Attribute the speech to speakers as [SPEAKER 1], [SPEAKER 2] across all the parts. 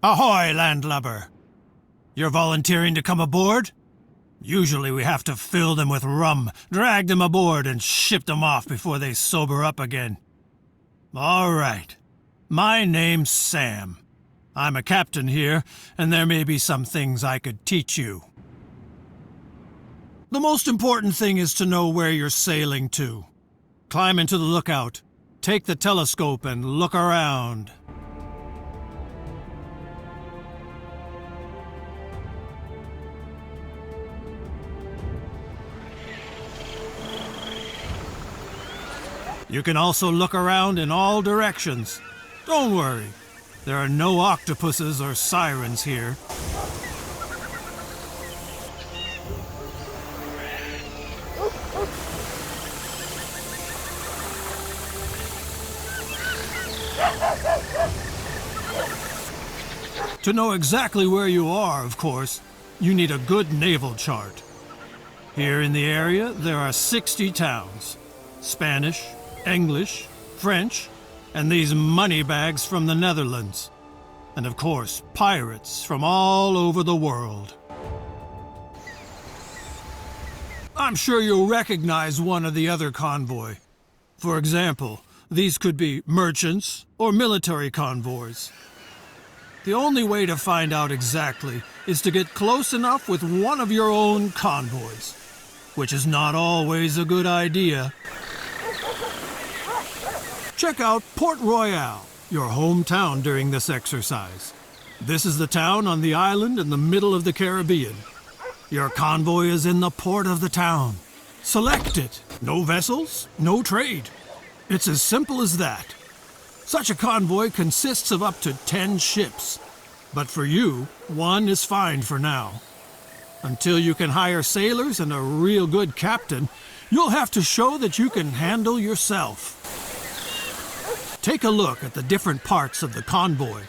[SPEAKER 1] Ahoy, landlubber! You're volunteering to come aboard? Usually we have to fill them with rum, drag them aboard, and ship them off before they sober up again. All right. My name's Sam. I'm a captain here, and there may be some things I could teach you. The most important thing is to know where you're sailing to. Climb into the lookout, take the telescope, and look around. You can also look around in all directions. Don't worry, there are no octopuses or sirens here. To know exactly where you are, of course, you need a good naval chart. Here in the area, there are 60 towns. Spanish, English, French, and these money bags from the Netherlands. And of course, pirates from all over the world. I'm sure you'll recognize one or the other convoy. For example, these could be merchants or military convoys. The only way to find out exactly is to get close enough with one of your own convoys, which is not always a good idea. Check out Port Royale, your hometown during this exercise. This is the town on the island in the middle of the Caribbean. Your convoy is in the port of the town. Select it. No vessels, no trade. It's as simple as that. Such a convoy consists of up to 10 ships. But for you, one is fine for now. Until you can hire sailors and a real good captain, you'll have to show that you can handle yourself. Take a look at the different parts of the convoy.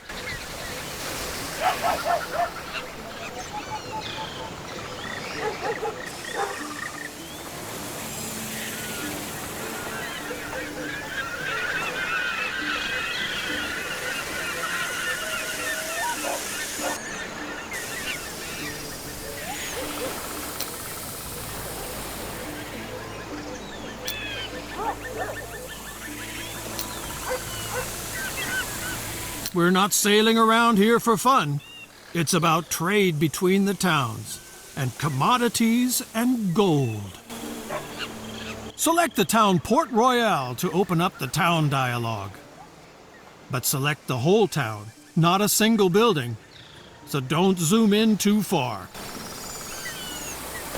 [SPEAKER 1] We're not sailing around here for fun. It's about trade between the towns, and commodities and gold. Select the town Port Royale to open up the town dialogue. But select the whole town, not a single building, so don't zoom in too far.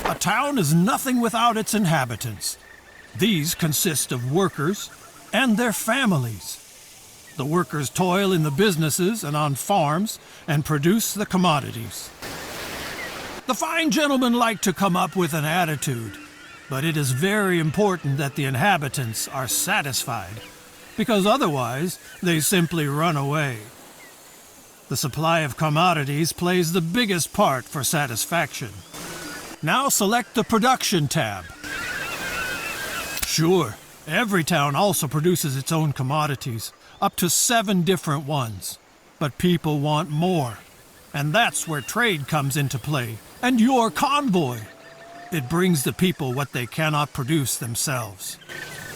[SPEAKER 1] A town is nothing without its inhabitants. These consist of workers and their families. The workers toil in the businesses and on farms and produce the commodities. The fine gentlemen like to come up with an attitude, but it is very important that the inhabitants are satisfied, because otherwise they simply run away. The supply of commodities plays the biggest part for satisfaction. Now select the Production tab. Sure, every town also produces its own commodities, up to 7 different ones. But people want more. And that's where trade comes into play, and your convoy. It brings the people what they cannot produce themselves.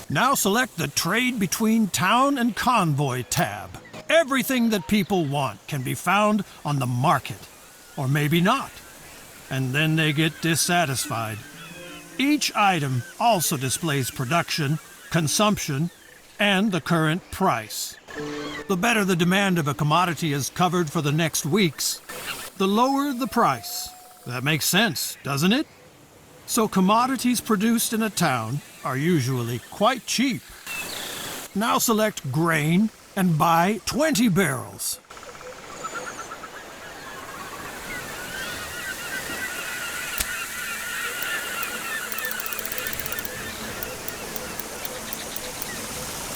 [SPEAKER 1] Now select the Trade Between Town and Convoy tab. Everything that people want can be found on the market, or maybe not. And then they get dissatisfied. Each item also displays production, consumption, and the current price. The better the demand of a commodity is covered for the next weeks, the lower the price. That makes sense, doesn't it? So commodities produced in a town are usually quite cheap. Now select Grain and buy 20 barrels.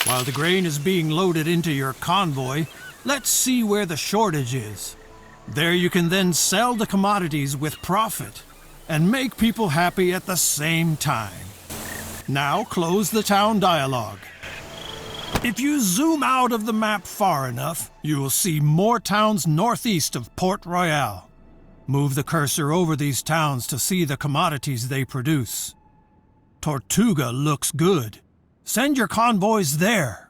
[SPEAKER 1] While the grain is being loaded into your convoy, let's see where the shortage is. There you can then sell the commodities with profit and make people happy at the same time. Now close the town dialogue. If you zoom out of the map far enough, you will see more towns northeast of Port Royale. Move the cursor over these towns to see the commodities they produce. Tortuga looks good. Send your convoys there.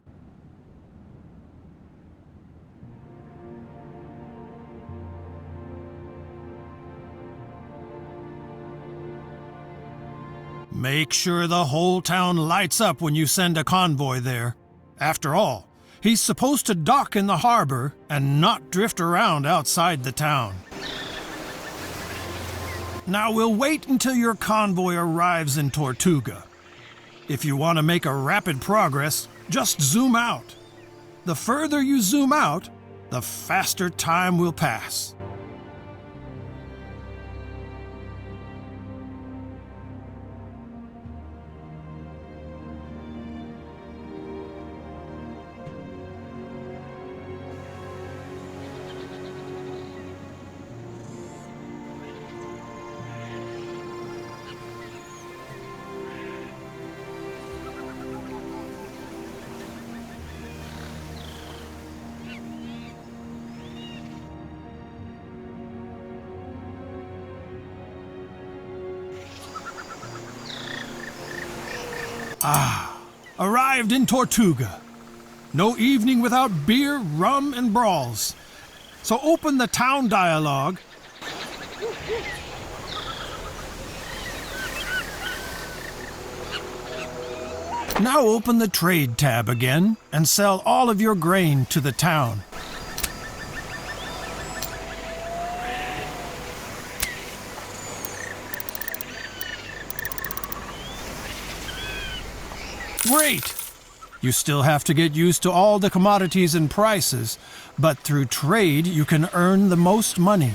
[SPEAKER 1] Make sure the whole town lights up when you send a convoy there. After all, he's supposed to dock in the harbor and not drift around outside the town. Now we'll wait until your convoy arrives in Tortuga. If you want to make a rapid progress, just zoom out. The further you zoom out, the faster time will pass. Arrived in Tortuga. No evening without beer, rum, and brawls. So open the town dialogue. Now open the trade tab again and sell all of your grain to the town. Great! You still have to get used to all the commodities and prices, but through trade you can earn the most money.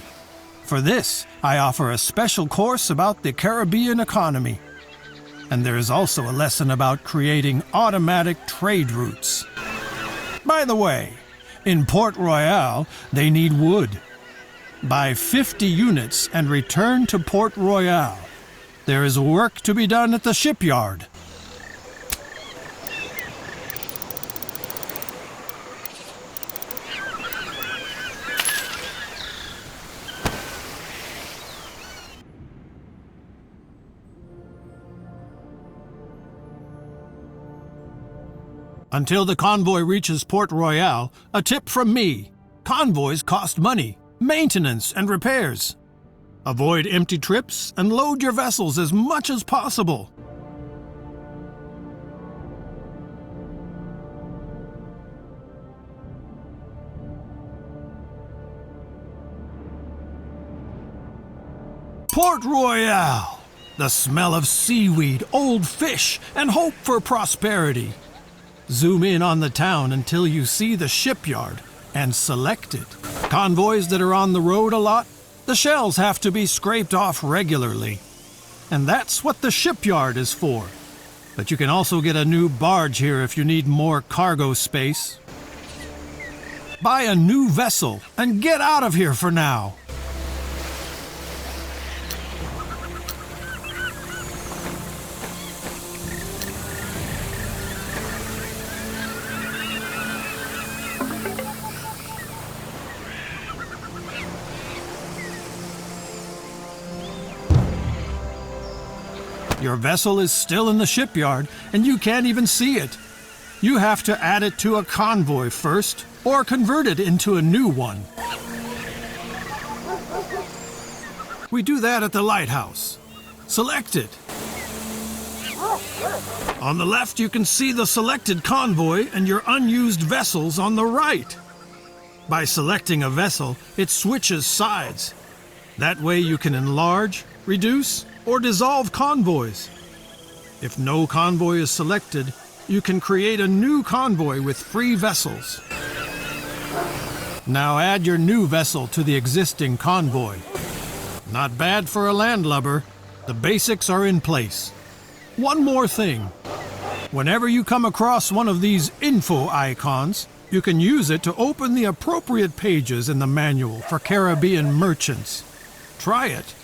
[SPEAKER 1] For this, I offer a special course about the Caribbean economy. And there is also a lesson about creating automatic trade routes. By the way, in Port Royale, they need wood. Buy 50 units and return to Port Royale. There is work to be done at the shipyard. Until the convoy reaches Port Royale, a tip from me. Convoys cost money, maintenance, and repairs. Avoid empty trips and load your vessels as much as possible. Port Royale! The smell of seaweed, old fish, and hope for prosperity. Zoom in on the town until you see the shipyard and select it. Convoys that are on the road a lot, the shells have to be scraped off regularly. And that's what the shipyard is for. But you can also get a new barge here if you need more cargo space. Buy a new vessel and get out of here for now. Your vessel is still in the shipyard, and you can't even see it. You have to add it to a convoy first, or convert it into a new one. We do that at the lighthouse. Select it. On the left, you can see the selected convoy and your unused vessels on the right. By selecting a vessel, it switches sides. That way you can enlarge, reduce, or dissolve convoys. If no convoy is selected, you can create a new convoy with free vessels. Now add your new vessel to the existing convoy. Not bad for a landlubber. The basics are in place. One more thing. Whenever you come across one of these info icons, you can use it to open the appropriate pages in the manual for Caribbean merchants. Try it.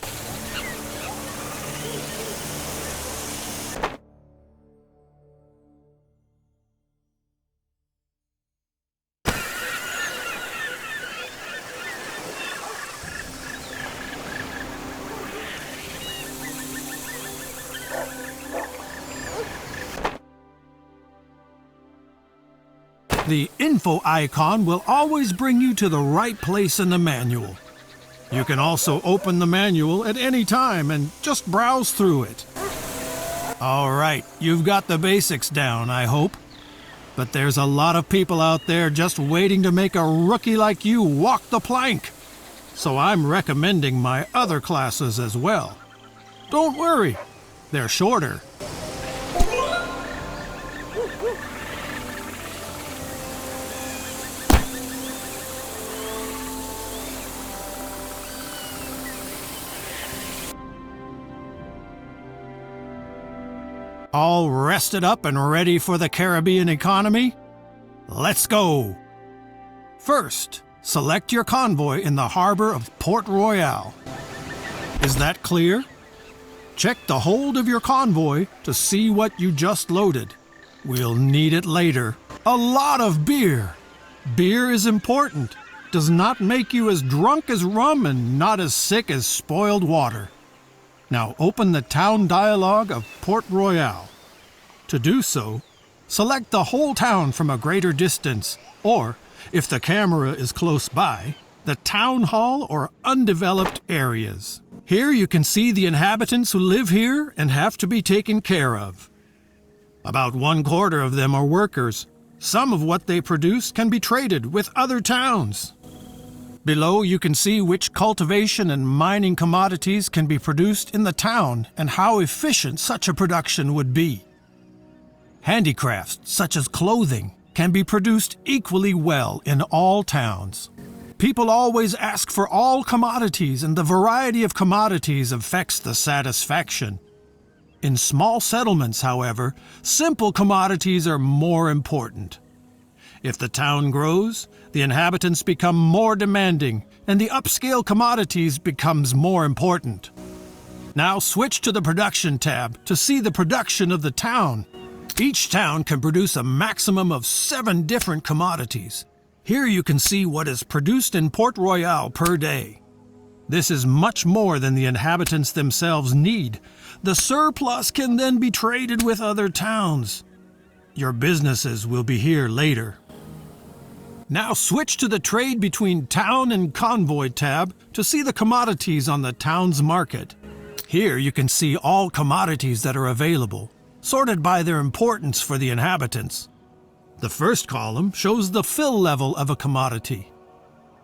[SPEAKER 1] The info icon will always bring you to the right place in the manual. You can also open the manual at any time and just browse through it. All right, you've got the basics down, I hope. But there's a lot of people out there just waiting to make a rookie like you walk the plank. So I'm recommending my other classes as well. Don't worry, they're shorter. All rested up and ready for the Caribbean economy? Let's go! First, select your convoy in the harbor of Port Royale. Is that clear? Check the hold of your convoy to see what you just loaded. We'll need it later. A lot of beer! Beer is important. Does not make you as drunk as rum and not as sick as spoiled water. Now open the town dialogue of Port Royale. To do so, select the whole town from a greater distance, or, if the camera is close by, the town hall or undeveloped areas. Here you can see the inhabitants who live here and have to be taken care of. About 1/4 of them are workers. Some of what they produce can be traded with other towns. Below you can see which cultivation and mining commodities can be produced in the town and how efficient such a production would be. Handicrafts, such as clothing, can be produced equally well in all towns. People always ask for all commodities, and the variety of commodities affects the satisfaction. In small settlements, however, simple commodities are more important. If the town grows, the inhabitants become more demanding, and the upscale commodities becomes more important. Now switch to the production tab to see the production of the town. Each town can produce a maximum of 7 different commodities. Here you can see what is produced in Port Royale per day. This is much more than the inhabitants themselves need. The surplus can then be traded with other towns. Your businesses will be here later. Now switch to the Trade Between Town and Convoy tab to see the commodities on the town's market. Here you can see all commodities that are available, sorted by their importance for the inhabitants. The first column shows the fill level of a commodity.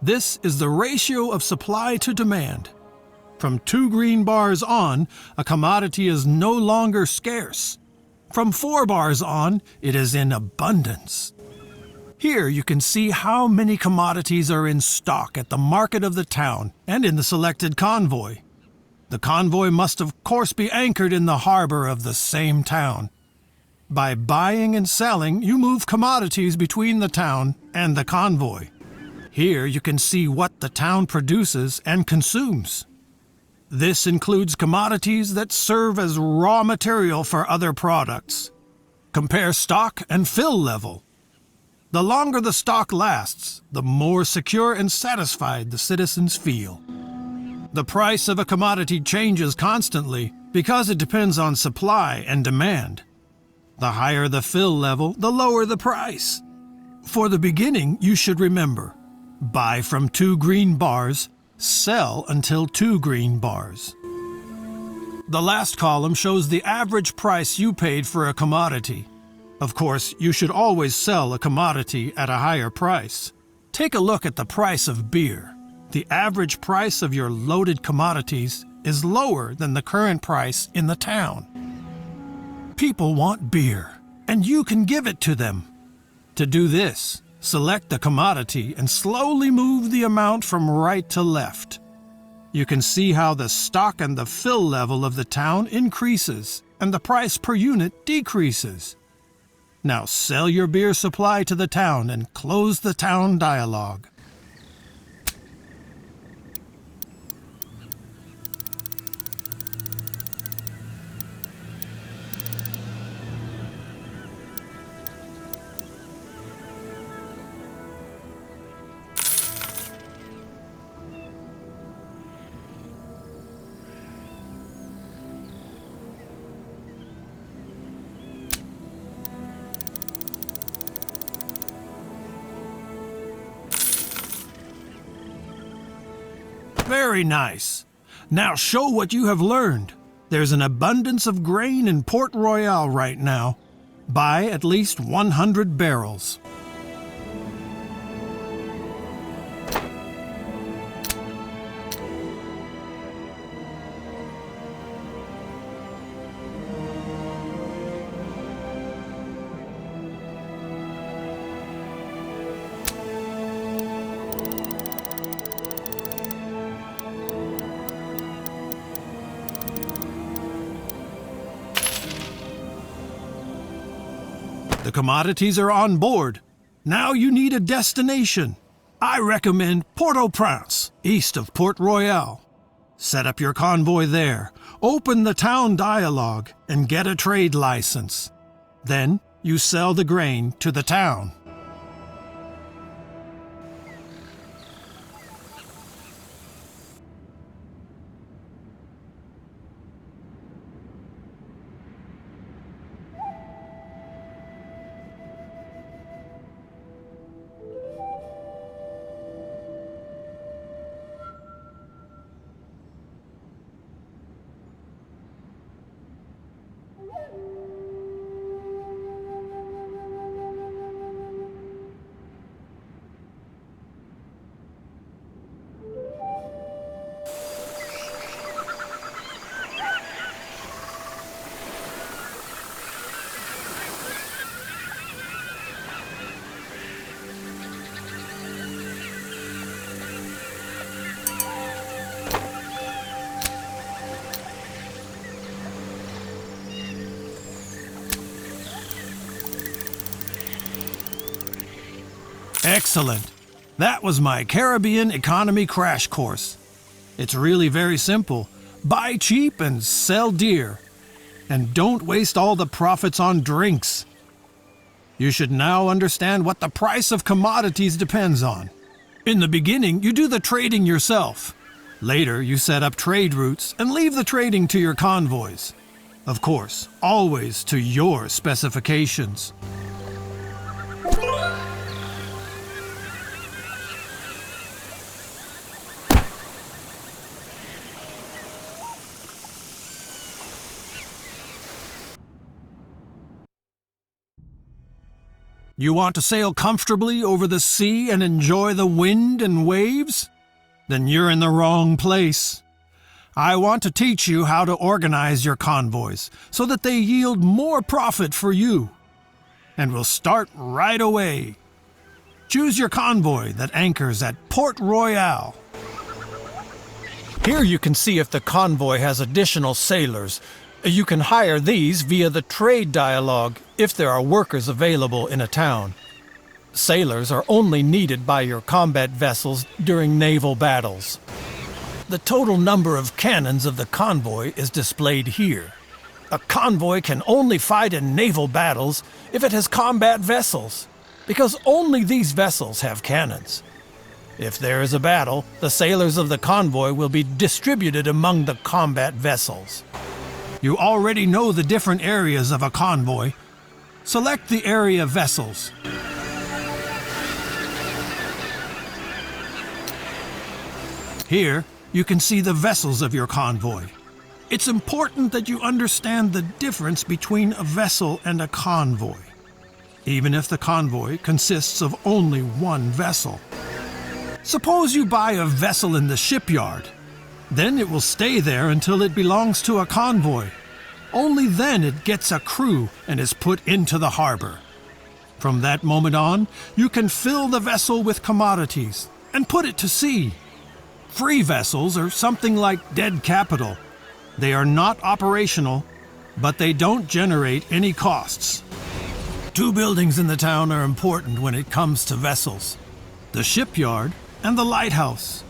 [SPEAKER 1] This is the ratio of supply to demand. From 2 green bars on, a commodity is no longer scarce. From 4 bars on, it is in abundance. Here you can see how many commodities are in stock at the market of the town and in the selected convoy. The convoy must of course be anchored in the harbor of the same town. By buying and selling, you move commodities between the town and the convoy. Here you can see what the town produces and consumes. This includes commodities that serve as raw material for other products. Compare stock and fill level. The longer the stock lasts, the more secure and satisfied the citizens feel. The price of a commodity changes constantly because it depends on supply and demand. The higher the fill level, the lower the price. For the beginning, you should remember, buy from 2 green bars, sell until 2 green bars. The last column shows the average price you paid for a commodity. Of course, you should always sell a commodity at a higher price. Take a look at the price of beer. The average price of your loaded commodities is lower than the current price in the town. People want beer, and you can give it to them. To do this, select the commodity and slowly move the amount from right to left. You can see how the stock and the fill level of the town increases and the price per unit decreases. Now sell your beer supply to the town and close the town dialogue. Very nice. Now show what you have learned. There's an abundance of grain in Port Royale right now. Buy at least 100 barrels. The commodities are on board. Now you need a destination. I recommend Port-au-Prince, east of Port Royale. Set up your convoy there, open the town dialogue, and get a trade license. Then you sell the grain to the town. Excellent. That was my Caribbean economy crash course. It's really very simple. Buy cheap and sell dear. And don't waste all the profits on drinks. You should now understand what the price of commodities depends on. In the beginning, you do the trading yourself. Later, you set up trade routes and leave the trading to your convoys. Of course, always to your specifications. You want to sail comfortably over the sea and enjoy the wind and waves? Then you're in the wrong place. I want to teach you how to organize your convoys so that they yield more profit for you. And we'll start right away. Choose your convoy that anchors at Port Royale. Here you can see if the convoy has additional sailors. You can hire these via the trade dialogue if there are workers available in a town. Sailors are only needed by your combat vessels during naval battles. The total number of cannons of the convoy is displayed here. A convoy can only fight in naval battles if it has combat vessels, because only these vessels have cannons. If there is a battle, the sailors of the convoy will be distributed among the combat vessels. You already know the different areas of a convoy. Select the area vessels. Here, you can see the vessels of your convoy. It's important that you understand the difference between a vessel and a convoy, even if the convoy consists of only one vessel. Suppose you buy a vessel in the shipyard. Then it will stay there until it belongs to a convoy. Only then it gets a crew and is put into the harbor. From that moment on, you can fill the vessel with commodities and put it to sea. Free vessels are something like dead capital. They are not operational, but they don't generate any costs. Two buildings in the town are important when it comes to vessels: the shipyard and the lighthouse.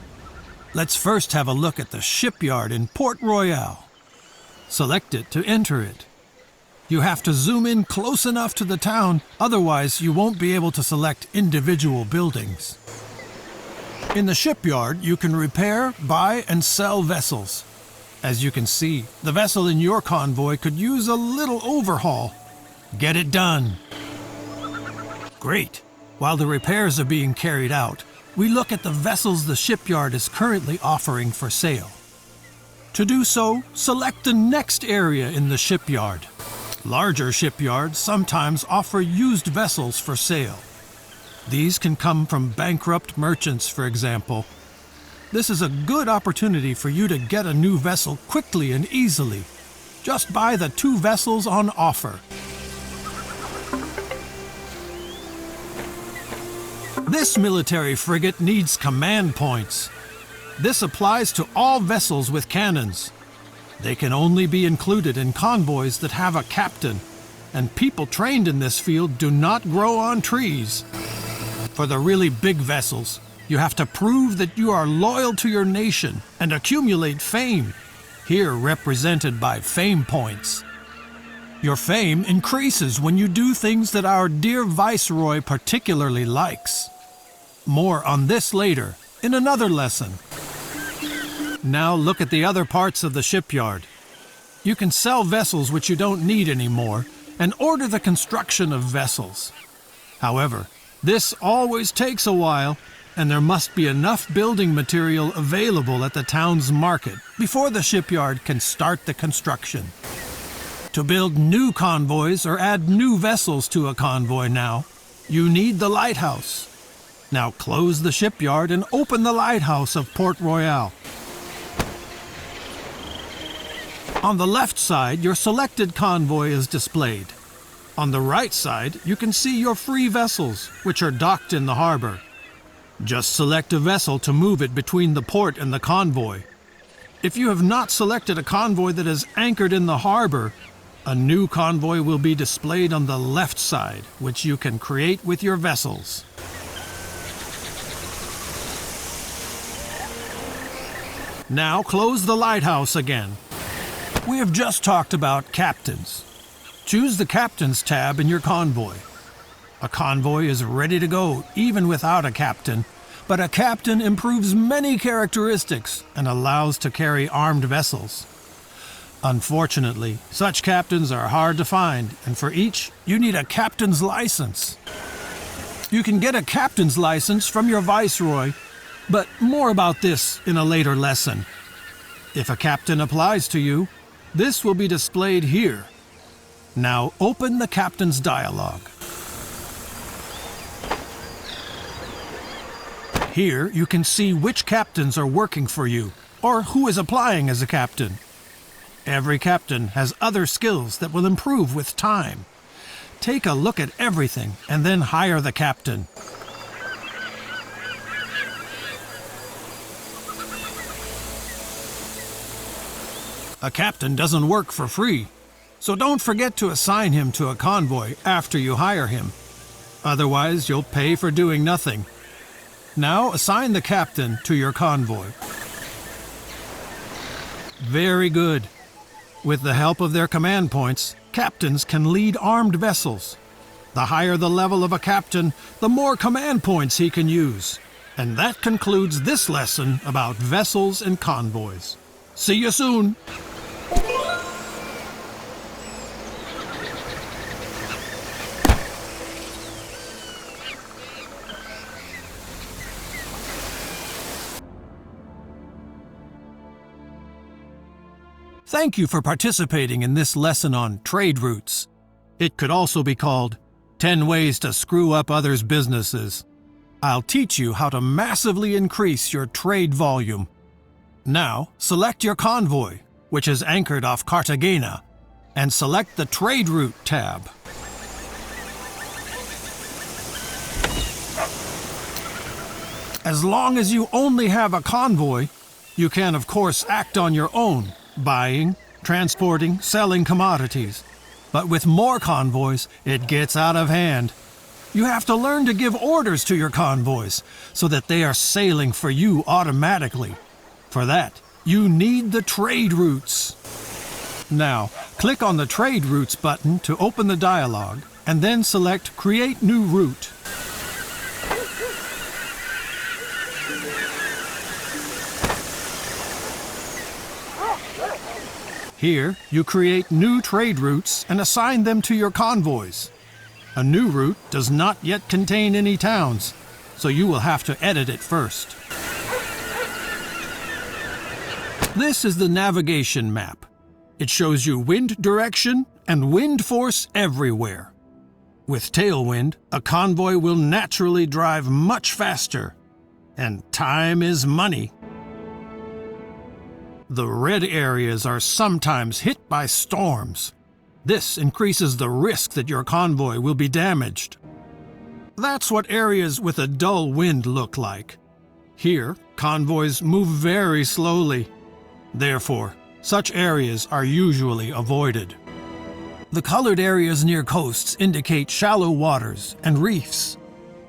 [SPEAKER 1] Let's first have a look at the shipyard in Port Royale. Select it to enter it. You have to zoom in close enough to the town, otherwise you won't be able to select individual buildings. In the shipyard, you can repair, buy, and sell vessels. As you can see, the vessel in your convoy could use a little overhaul. Get it done. Great. While the repairs are being carried out, we look at the vessels the shipyard is currently offering for sale. To do so, select the next area in the shipyard. Larger shipyards sometimes offer used vessels for sale. These can come from bankrupt merchants, for example. This is a good opportunity for you to get a new vessel quickly and easily. Just buy the 2 vessels on offer. This military frigate needs command points. This applies to all vessels with cannons. They can only be included in convoys that have a captain, and people trained in this field do not grow on trees. For the really big vessels, you have to prove that you are loyal to your nation and accumulate fame, here represented by fame points. Your fame increases when you do things that our dear Viceroy particularly likes. More on this later, in another lesson. Now look at the other parts of the shipyard. You can sell vessels which you don't need anymore and order the construction of vessels. However, this always takes a while, and there must be enough building material available at the town's market before the shipyard can start the construction. To build new convoys or add new vessels to a convoy now, you need the lighthouse. Now close the shipyard and open the lighthouse of Port Royale. On the left side, your selected convoy is displayed. On the right side, you can see your free vessels, which are docked in the harbor. Just select a vessel to move it between the port and the convoy. If you have not selected a convoy that is anchored in the harbor, a new convoy will be displayed on the left side, which you can create with your vessels. Now close the lighthouse again. We have just talked about captains. Choose the Captain's tab in your convoy. A convoy is ready to go even without a captain, but a captain improves many characteristics and allows to carry armed vessels. Unfortunately, such captains are hard to find, and for each, you need a captain's license. You can get a captain's license from your viceroy, but more about this in a later lesson. If a captain applies to you, this will be displayed here. Now open the captain's dialogue. Here you can see which captains are working for you, or who is applying as a captain. Every captain has other skills that will improve with time. Take a look at everything and then hire the captain. A captain doesn't work for free, so don't forget to assign him to a convoy after you hire him. Otherwise, you'll pay for doing nothing. Now assign the captain to your convoy. Very good. With the help of their command points, captains can lead armed vessels. The higher the level of a captain, the more command points he can use. And that concludes this lesson about vessels and convoys. See you soon! Thank you for participating in this lesson on trade routes. It could also be called 10 Ways to Screw Up Others' Businesses. I'll teach you how to massively increase your trade volume. Now, select your convoy, which is anchored off Cartagena, and select the Trade Route tab. As long as you only have a convoy, you can of course act on your own, buying, transporting, selling commodities. But with more convoys, it gets out of hand. You have to learn to give orders to your convoys so that they are sailing for you automatically. For that, you need the trade routes. Now, click on the Trade Routes button to open the dialog, and then select Create New Route. Here, you create new trade routes and assign them to your convoys. A new route does not yet contain any towns, so you will have to edit it first. This is the navigation map. It shows you wind direction and wind force everywhere. With tailwind, a convoy will naturally drive much faster, and time is money. The red areas are sometimes hit by storms. This increases the risk that your convoy will be damaged. That's what areas with a dull wind look like. Here, convoys move very slowly. Therefore, such areas are usually avoided. The colored areas near coasts indicate shallow waters and reefs.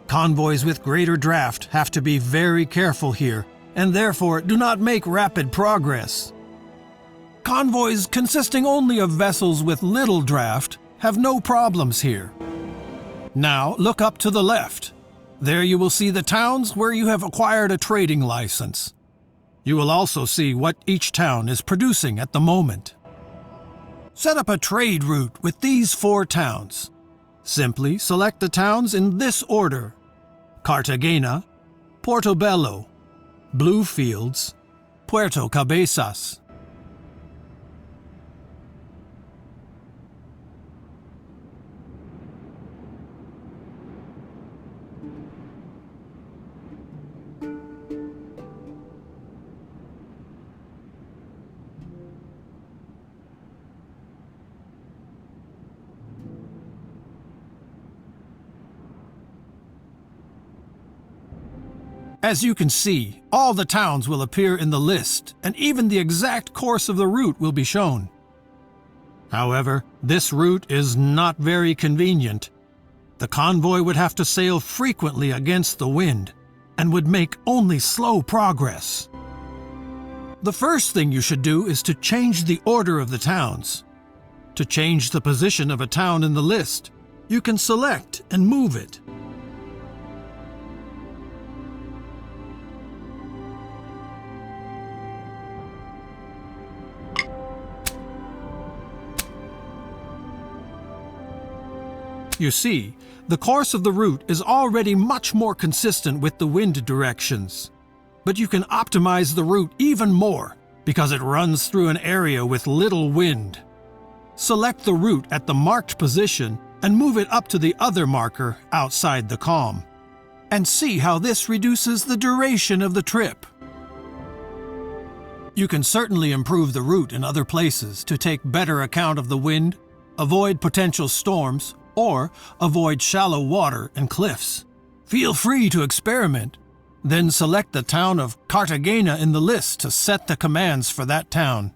[SPEAKER 1] Convoys with greater draft have to be very careful here, and therefore do not make rapid progress. Convoys consisting only of vessels with little draft have no problems here. Now look up to the left. There you will see the towns where you have acquired a trading license. You will also see what each town is producing at the moment. Set up a trade route with these 4 towns. Simply select the towns in this order: Cartagena, Portobello, Bluefields, Puerto Cabezas. As you can see, all the towns will appear in the list, and even the exact course of the route will be shown. However, this route is not very convenient. The convoy would have to sail frequently against the wind, and would make only slow progress. The first thing you should do is to change the order of the towns. To change the position of a town in the list, you can select and move it. You see, the course of the route is already much more consistent with the wind directions. But you can optimize the route even more because it runs through an area with little wind. Select the route at the marked position and move it up to the other marker outside the calm. And see how this reduces the duration of the trip. You can certainly improve the route in other places to take better account of the wind, avoid potential storms, or avoid shallow water and cliffs. Feel free to experiment. Then select the town of Cartagena in the list to set the commands for that town.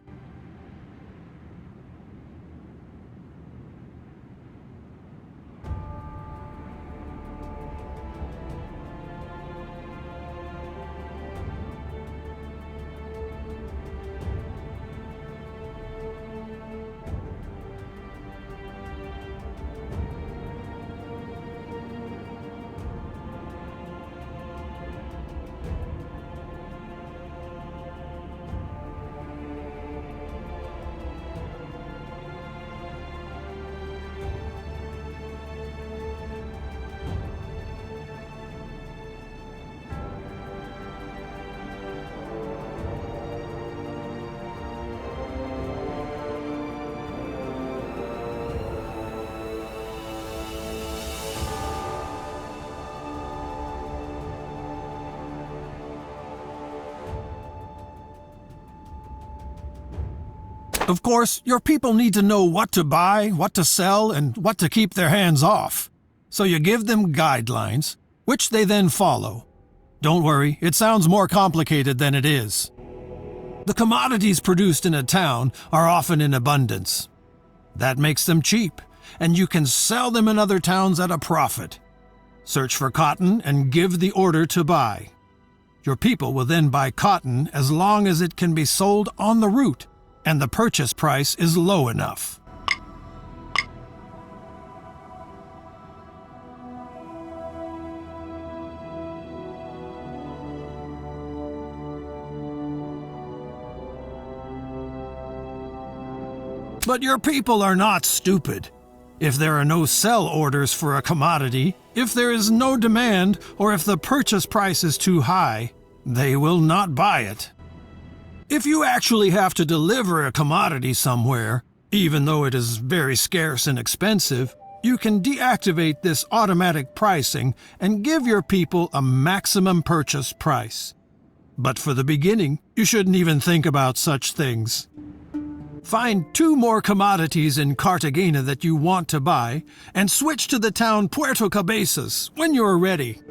[SPEAKER 1] Of course, your people need to know what to buy, what to sell, and what to keep their hands off. So you give them guidelines, which they then follow. Don't worry, it sounds more complicated than it is. The commodities produced in a town are often in abundance. That makes them cheap, and you can sell them in other towns at a profit. Search for cotton and give the order to buy. Your people will then buy cotton as long as it can be sold on the route, and the purchase price is low enough. But your people are not stupid. If there are no sell orders for a commodity, if there is no demand, or if the purchase price is too high, they will not buy it. If you actually have to deliver a commodity somewhere, even though it is very scarce and expensive, you can deactivate this automatic pricing and give your people a maximum purchase price. But for the beginning, you shouldn't even think about such things. Find 2 more commodities in Cartagena that you want to buy, and switch to the town Puerto Cabezas when you're ready.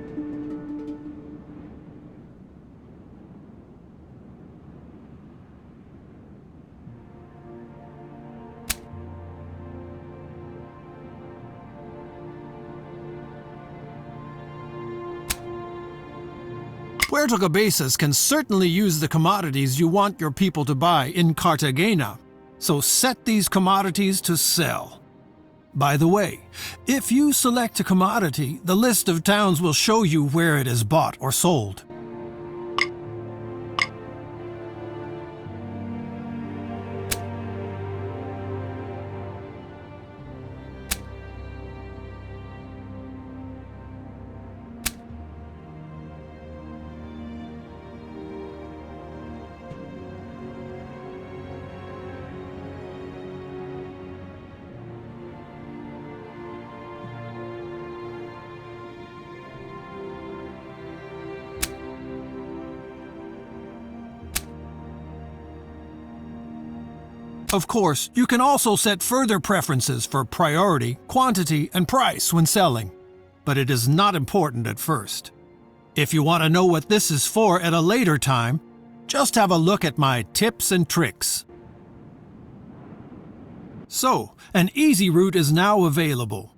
[SPEAKER 1] Puerto Cabezas can certainly use the commodities you want your people to buy in Cartagena. So set these commodities to sell. By the way, if you select a commodity, the list of towns will show you where it is bought or sold. Of course, you can also set further preferences for priority, quantity, and price when selling, but it is not important at first. If you want to know what this is for at a later time, just have a look at my tips and tricks. So, an easy route is now available.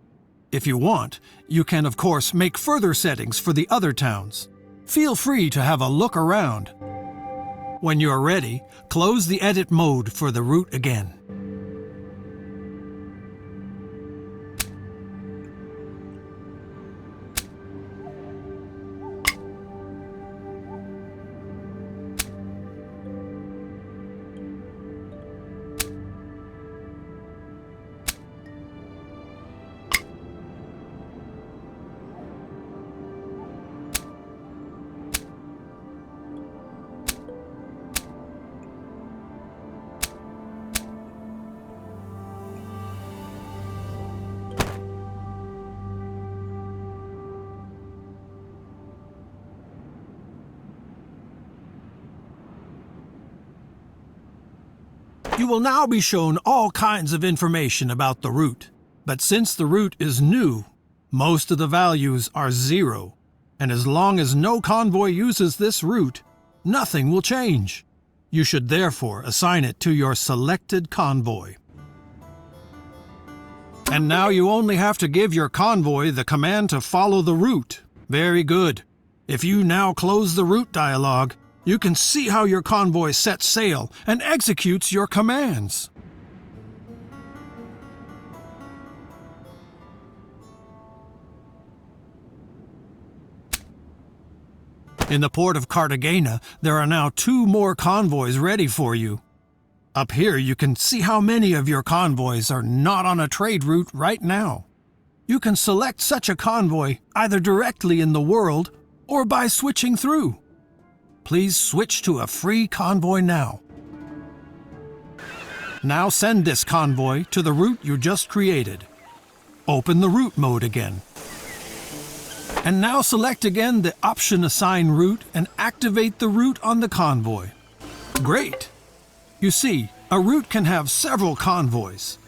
[SPEAKER 1] If you want, you can of course make further settings for the other towns. Feel free to have a look around. When you're ready, close the edit mode for the route again. You will now be shown all kinds of information about the route, but since the route is new, most of the values are 0, and as long as no convoy uses this route, nothing will change. You should therefore assign it to your selected convoy. And now you only have to give your convoy the command to follow the route. Very good. If you now close the route dialog, you can see how your convoy sets sail and executes your commands. In the port of Cartagena, there are now 2 more convoys ready for you. Up here, you can see how many of your convoys are not on a trade route right now. You can select such a convoy either directly in the world or by switching through. Please switch to a free convoy now. Now send this convoy to the route you just created. Open the route mode again. And now select again the option Assign Route and activate the route on the convoy. Great! You see, a route can have several convoys.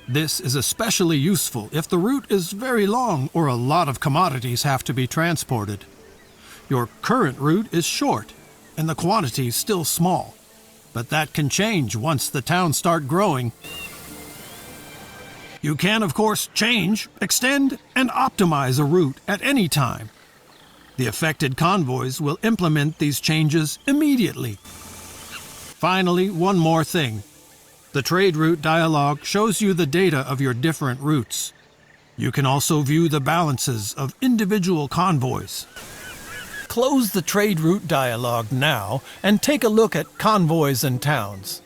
[SPEAKER 1] This is especially useful if the route is very long or a lot of commodities have to be transported. Your current route is short, and the quantity is still small, but that can change once the towns start growing. You can, of course, change, extend, and optimize a route at any time. The affected convoys will implement these changes immediately. Finally, one more thing. The trade route dialog shows you the data of your different routes. You can also view the balances of individual convoys. Close the trade route dialog now and take a look at convoys and towns.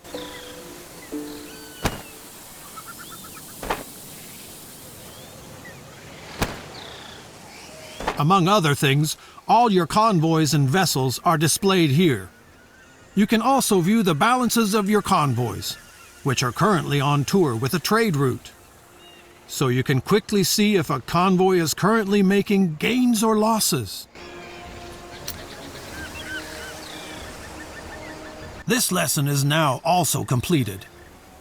[SPEAKER 1] Among other things, all your convoys and vessels are displayed here. You can also view the balances of your convoys, which are currently on tour with a trade route. So you can quickly see if a convoy is currently making gains or losses. This lesson is now also completed.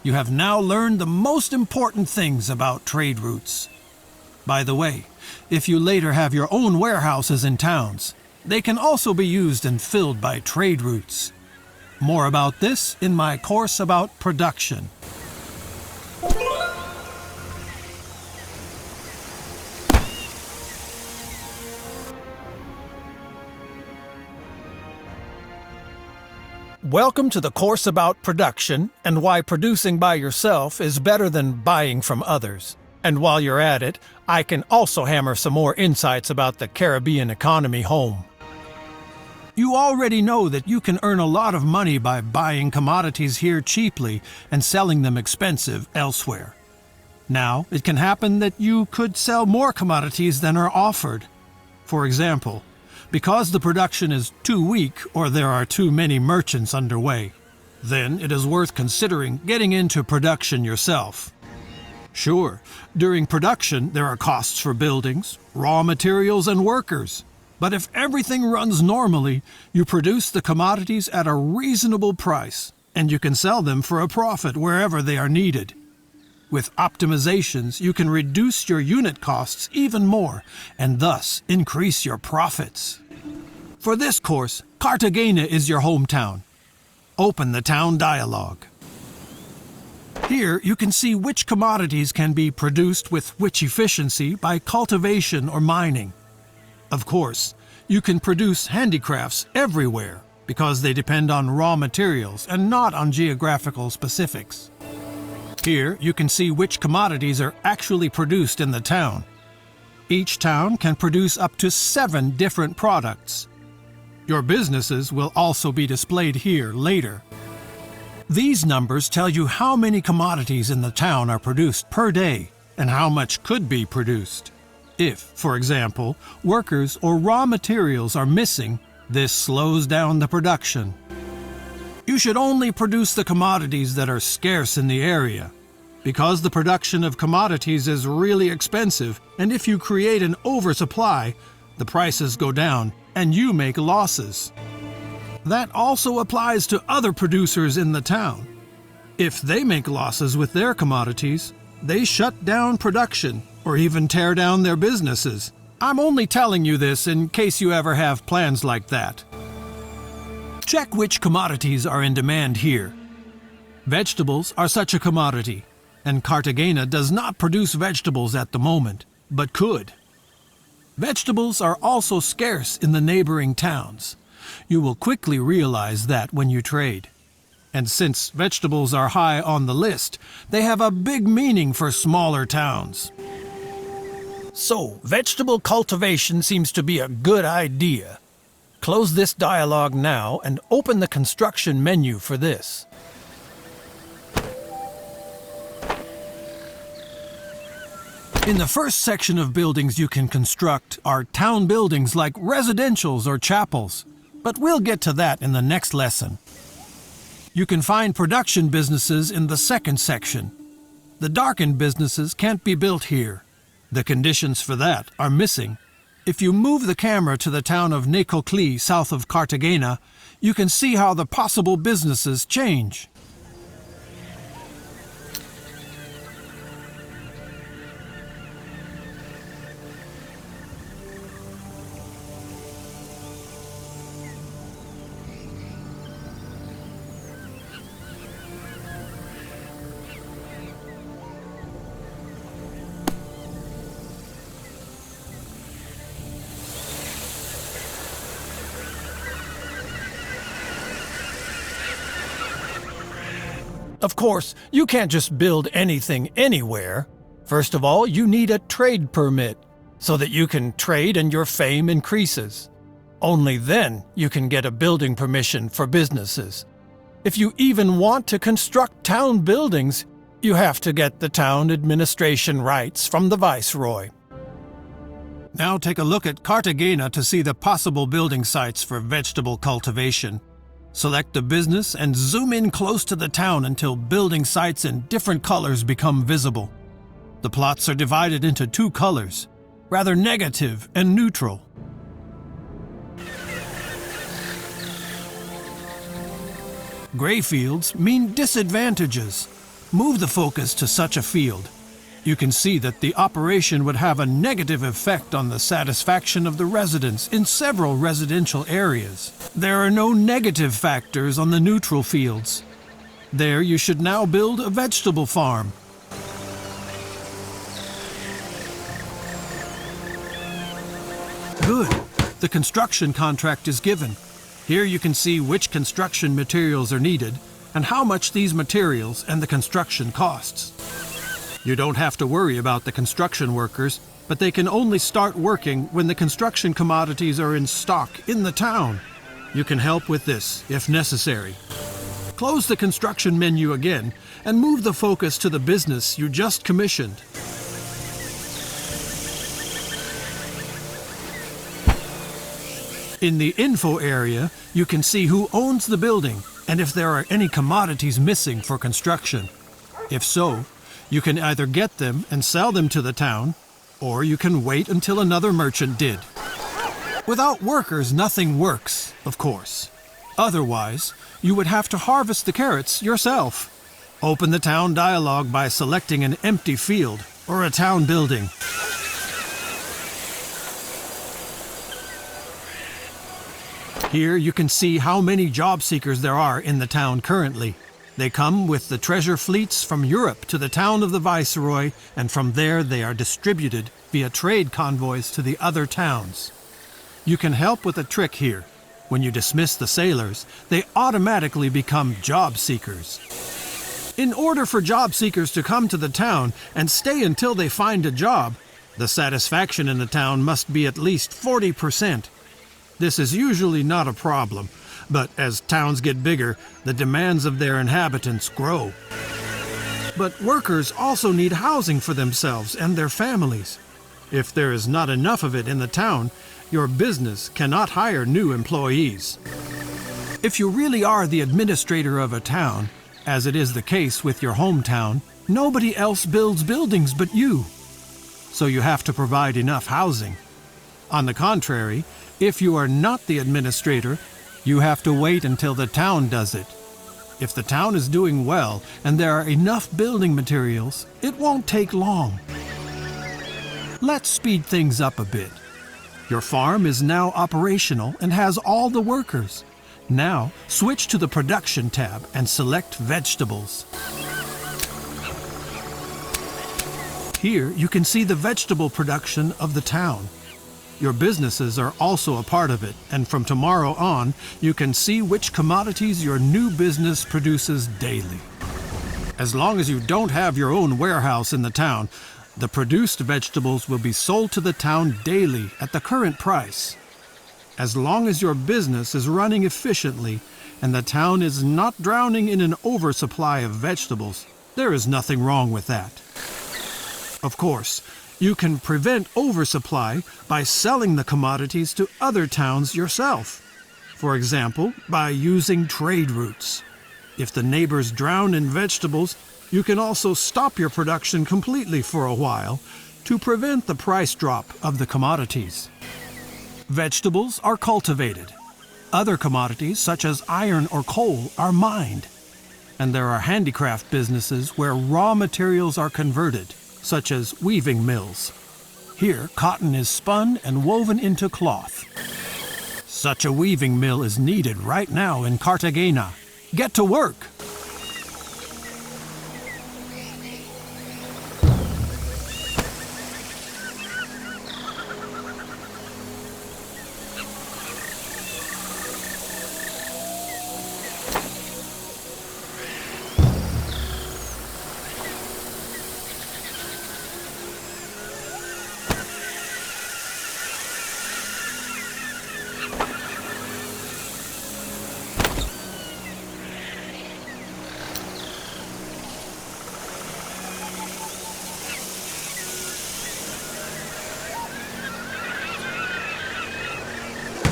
[SPEAKER 1] You have now learned the most important things about trade routes. By the way, if you later have your own warehouses in towns, they can also be used and filled by trade routes. More about this in my course about production. Welcome to the course about production and why producing by yourself is better than buying from others. And while you're at it, I can also hammer some more insights about the Caribbean economy home. You already know that you can earn a lot of money by buying commodities here cheaply and selling them expensive elsewhere. Now, it can happen that you could sell more commodities than are offered. For example, because the production is too weak or there are too many merchants underway, then it is worth considering getting into production yourself. Sure, during production there are costs for buildings, raw materials, and workers. But if everything runs normally, you produce the commodities at a reasonable price, and you can sell them for a profit wherever they are needed. With optimizations, you can reduce your unit costs even more, and thus increase your profits. For this course, Cartagena is your hometown. Open the town dialogue. Here you can see which commodities can be produced with which efficiency by cultivation or mining. Of course, you can produce handicrafts everywhere because they depend on raw materials and not on geographical specifics. Here you can see which commodities are actually produced in the town. Each town can produce up to 7 different products. Your businesses will also be displayed here later. These numbers tell you how many commodities in the town are produced per day and how much could be produced. If, for example, workers or raw materials are missing, this slows down the production. You should only produce the commodities that are scarce in the area, because the production of commodities is really expensive, and if you create an oversupply, the prices go down and you make losses. That also applies to other producers in the town. If they make losses with their commodities, they shut down production or even tear down their businesses. I'm only telling you this in case you ever have plans like that. Check which commodities are in demand here. Vegetables are such a commodity, and Cartagena does not produce vegetables at the moment, but could. Vegetables are also scarce in the neighboring towns. You will quickly realize that when you trade. And since vegetables are high on the list, they have a big meaning for smaller towns. So, vegetable cultivation seems to be a good idea. Close this dialogue now and open the construction menu for this. In the first section of buildings you can construct are town buildings like residentials or chapels, but we'll get to that in the next lesson. You can find production businesses in the second section. The darkened businesses can't be built here. The conditions for that are missing. If you move the camera to the town of Necoclí south of Cartagena, you can see how the possible businesses change. Of course, you can't just build anything anywhere. First of all, you need a trade permit, so that you can trade and your fame increases. Only then you can get a building permission for businesses. If you even want to construct town buildings, you have to get the town administration rights from the viceroy. Now take a look at Cartagena to see the possible building sites for vegetable cultivation. Select the business and zoom in close to the town until building sites in different colors become visible. The plots are divided into two colors, rather negative and neutral. Gray fields mean disadvantages. Move the focus to such a field. You can see that the operation would have a negative effect on the satisfaction of the residents in several residential areas. There are no negative factors on the neutral fields. There you should now build a vegetable farm. Good. The construction contract is given. Here you can see which construction materials are needed and how much these materials and the construction costs. You don't have to worry about the construction workers, but they can only start working when the construction commodities are in stock in the town. You can help with this if necessary. Close the construction menu again and move the focus to the business you just commissioned. In the info area, you can see who owns the building and if there are any commodities missing for construction. If so, you can either get them and sell them to the town, or you can wait until another merchant did. Without workers, nothing works, of course. Otherwise, you would have to harvest the carrots yourself. Open the town dialogue by selecting an empty field or a town building. Here you can see how many job seekers there are in the town currently. They come with the treasure fleets from Europe to the town of the Viceroy, and from there they are distributed via trade convoys to the other towns. You can help with a trick here. When you dismiss the sailors, they automatically become job seekers. In order for job seekers to come to the town and stay until they find a job, the satisfaction in the town must be at least 40%. This is usually not a problem, but as towns get bigger, the demands of their inhabitants grow. But workers also need housing for themselves and their families. If there is not enough of it in the town, your business cannot hire new employees. If you really are the administrator of a town, as it is the case with your hometown, nobody else builds buildings but you. So you have to provide enough housing. On the contrary, if you are not the administrator, you have to wait until the town does it. If the town is doing well and there are enough building materials, it won't take long. Let's speed things up a bit. Your farm is now operational and has all the workers. Now, switch to the Production tab and select Vegetables. Here you can see the vegetable production of the town. Your businesses are also a part of it, and from tomorrow on, you can see which commodities your new business produces daily. As long as you don't have your own warehouse in the town, the produced vegetables will be sold to the town daily at the current price. As long as your business is running efficiently and the town is not drowning in an oversupply of vegetables, there is nothing wrong with that. Of course, you can prevent oversupply by selling the commodities to other towns yourself. For example, by using trade routes. If the neighbors drown in vegetables, you can also stop your production completely for a while to prevent the price drop of the commodities. Vegetables are cultivated. Other commodities, such as iron or coal, are mined. And there are handicraft businesses where raw materials are converted, such as weaving mills. Here, cotton is spun and woven into cloth. Such a weaving mill is needed right now in Cartagena. Get to work!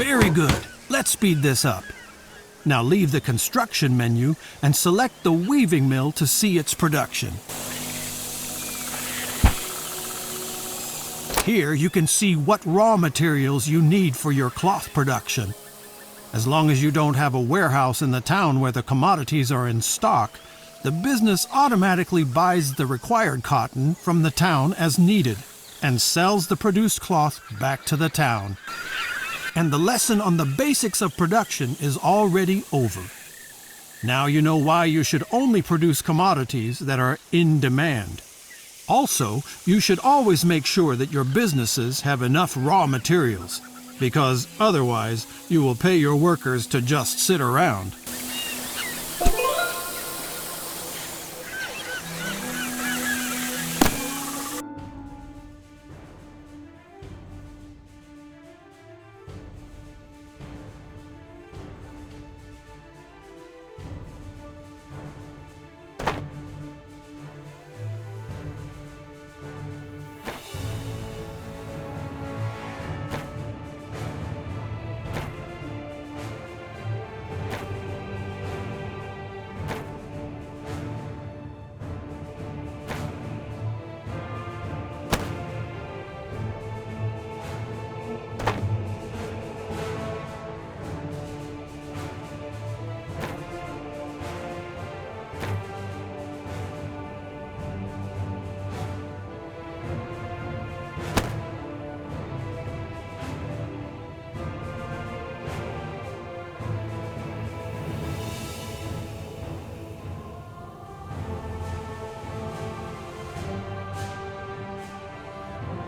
[SPEAKER 1] Very good. Let's speed this up. Now leave the construction menu and select the weaving mill to see its production. Here you can see what raw materials you need for your cloth production. As long as you don't have a warehouse in the town where the commodities are in stock, the business automatically buys the required cotton from the town as needed and sells the produced cloth back to the town. And the lesson on the basics of production is already over. Now you know why you should only produce commodities that are in demand. Also, you should always make sure that your businesses have enough raw materials, because otherwise you will pay your workers to just sit around.